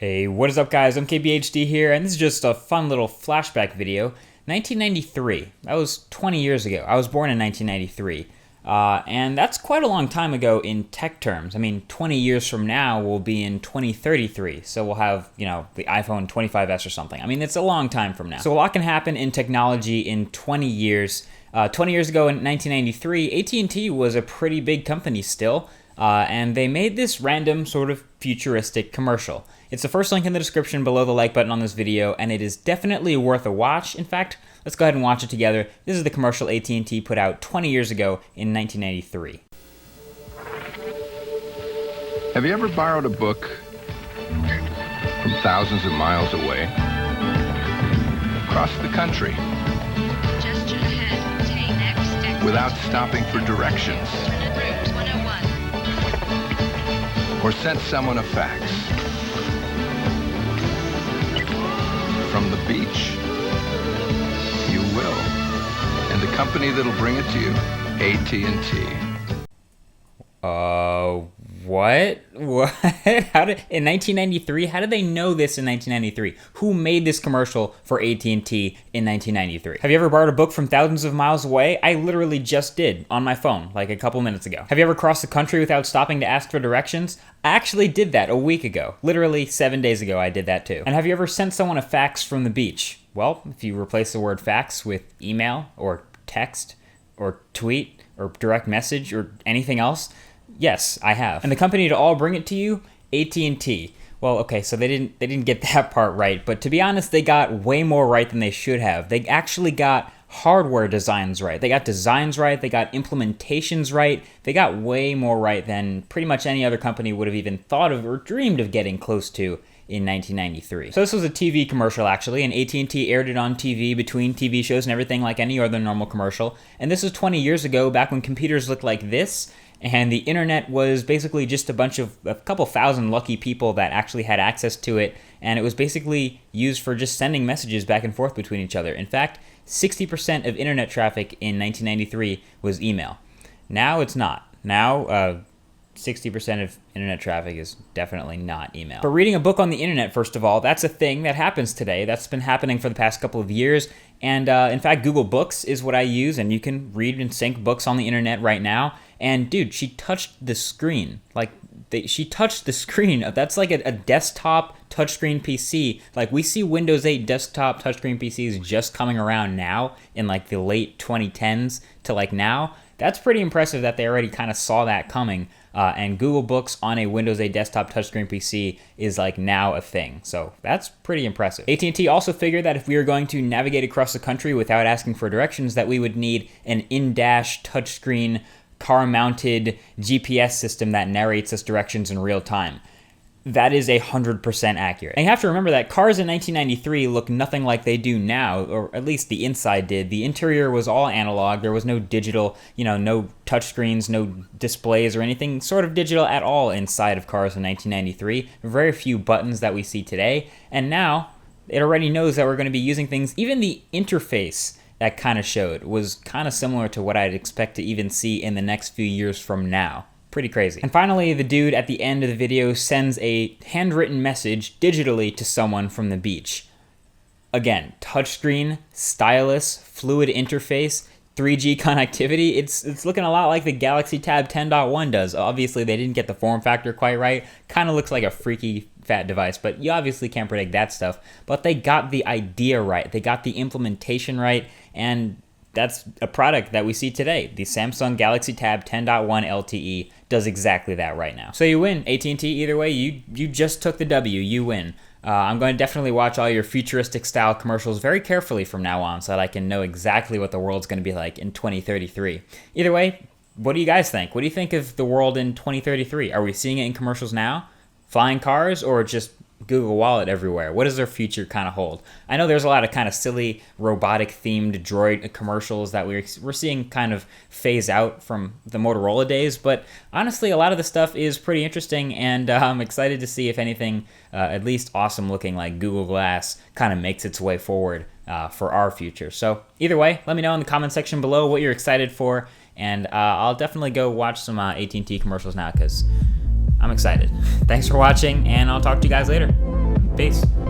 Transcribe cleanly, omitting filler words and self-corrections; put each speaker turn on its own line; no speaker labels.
Hey, what is up guys? I'm KBHD here, and this is just a fun little flashback video. 1993, that was 20 years ago. I was born in 1993, and that's quite a long time ago in tech terms. I mean, 20 years from now we'll be in 2033, so we'll have, the iPhone 25s or something. I mean, it's a long time from now. So a lot can happen in technology in 20 years. 20 years ago in 1993, AT&T was a pretty big company still, and they made this random sort of futuristic commercial. It's the first link in the description below the like button on this video, and it is definitely worth a watch. In fact, let's go ahead and watch it together. This is the commercial AT&T put out 20 years ago in 1993.
Have you ever borrowed a book from thousands of miles away? Across the country?
Gesture ahead. Take next exit.
Without stopping for directions?
Route 101.
Or sent someone a fax? From the beach? You will. And the company that'll bring it to you, AT&T.
What? In 1993, how did they know this in 1993? Who made this commercial for AT&T in 1993? Have you ever borrowed a book from thousands of miles away? I literally just did on my phone, like a couple minutes ago. Have you ever crossed the country without stopping to ask for directions? I actually did that a week ago. Literally 7 days ago, I did that too. And have you ever sent someone a fax from the beach? Well, if you replace the word fax with email or text or tweet or direct message or anything else, yes, I have. And the company to all bring it to you, AT&T. Well, okay, so they didn't get that part right, but to be honest, they got way more right than they should have. They actually got hardware designs right. They got designs right, they got implementations right. They got way more right than pretty much any other company would have even thought of or dreamed of getting close to in 1993. So this was a TV commercial actually, and AT&T aired it on TV between TV shows and everything like any other normal commercial. And this was 20 years ago, back when computers looked like this, and the internet was basically just a couple thousand lucky people that actually had access to it, and it was basically used for just sending messages back and forth between each other. In fact, 60% of internet traffic in 1993 was email. Now it's not. Now, 60% of internet traffic is definitely not email. But reading a book on the internet, first of all, that's a thing that happens today. That's been happening for the past couple of years. And in fact, Google Books is what I use, and you can read and sync books on the internet right now. And dude, she touched the screen. She touched the screen. That's like a desktop touchscreen PC. Like, we see Windows 8 desktop touchscreen PCs just coming around now in like the late 2010s to like now. That's pretty impressive that they already kind of saw that coming. And Google Books on a Windows 8 desktop touchscreen PC is like now a thing. So that's pretty impressive. AT&T also figured that if we were going to navigate across the country without asking for directions, that we would need an in-dash touchscreen car-mounted GPS system that narrates us directions in real time. That is 100% accurate. And you have to remember that cars in 1993 look nothing like they do now, or at least the inside did. The interior was all analog. There was no digital, no touchscreens, no displays or anything sort of digital at all inside of cars in 1993. Very few buttons that we see today. And now it already knows that we're going to be using things. Even the interface that kind of showed was kind of similar to what I'd expect to even see in the next few years from now. Pretty crazy. And finally, the dude at the end of the video sends a handwritten message digitally to someone from the beach. Again, touchscreen, stylus, fluid interface, 3G connectivity. It's looking a lot like the Galaxy Tab 10.1 does. Obviously, they didn't get the form factor quite right. Kind of looks like a freaky fat device, but you obviously can't predict that stuff. But they got the idea right. They got the implementation right, and that's a product that we see today. The Samsung Galaxy Tab 10.1 LTE does exactly that right now. So you win, AT&T. Either way, you just took the W. You win. I'm going to definitely watch all your futuristic style commercials very carefully from now on so that I can know exactly what the world's going to be like in 2033. Either way, what do you guys think? What do you think of the world in 2033? Are we seeing it in commercials now? Flying cars, or just Google Wallet everywhere? What does their future kind of hold? I know there's a lot of kind of silly robotic themed droid commercials that we're seeing kind of phase out from the Motorola days, but honestly a lot of the stuff is pretty interesting, and I'm excited to see if anything at least awesome looking like Google Glass kind of makes its way forward for our future. So either way, let me know in the comment section below what you're excited for, and I'll definitely go watch some AT&T commercials now because I'm excited. Thanks for watching, and I'll talk to you guys later. Peace.